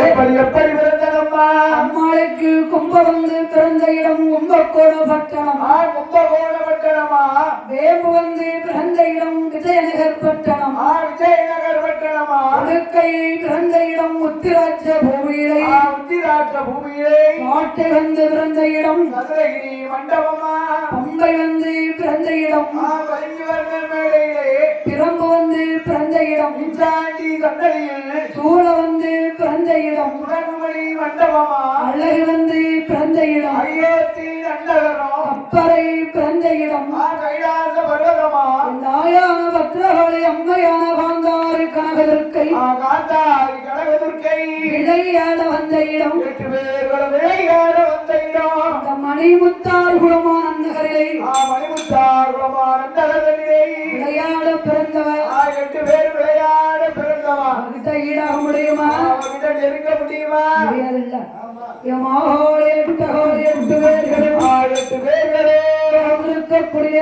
எப்படி எப்படி பிறந்ததம்மா? அம்மாளுக்கு கும்பவந்து பிறந்த இடம் கும்பகோண பட்டணம். கும்பகோண பட்டணமா? வேம்பு வந்து பிறந்த இடம் விஜயநகர் பட்டணம். விஜயநகர் பட்டணமா? உடுக்கை பிறந்த இடம் உத்திராட்ச பூமியிலே. உத்திராட்ச பூமியிலே. மாட்டை வந்து பிறந்த இடம் சதுரகிரி மண்டபமா? பம்பை வந்து பிறந்த இடம் பரிஞ்சுவர்ணன் மேடையிலே. பிரம்பு வந்து பிறந்த இடம் இஞ்சாண்டி சந்ததியில். சூழ வந்து பிறந்த இடம் உடன்மொழி மண்டபமா? அழகு வந்து பிறந்த இடம் அயோத்தி நண்டகரம். அப்பறை பிறந்த இடம் கைலாச பர்வதமா? தாயான பத்ரகாளி அம்மையான காந்தாரி கனகதுர்க்கை. காந்தாரி கனகதுர்க்கை விளையாட வந்த இடம் 8 பேர்களும் விளையாட வந்த இடம். இந்த மணிமுத்தார் குளமான நகரிலே மணிமுத்தார் குளமான நகரிலே விளையாட பிறந்தவர். 8 பேர் விளையாட பிறந்தவா? அவர்கிட்ட ஈடாக முடியுமா? அவர்கிட்ட நெருங்க முடியுமா? முடியாதில்ல. எட்டு பேர்களும் 8 பேர்களே இருக்கக்கூடிய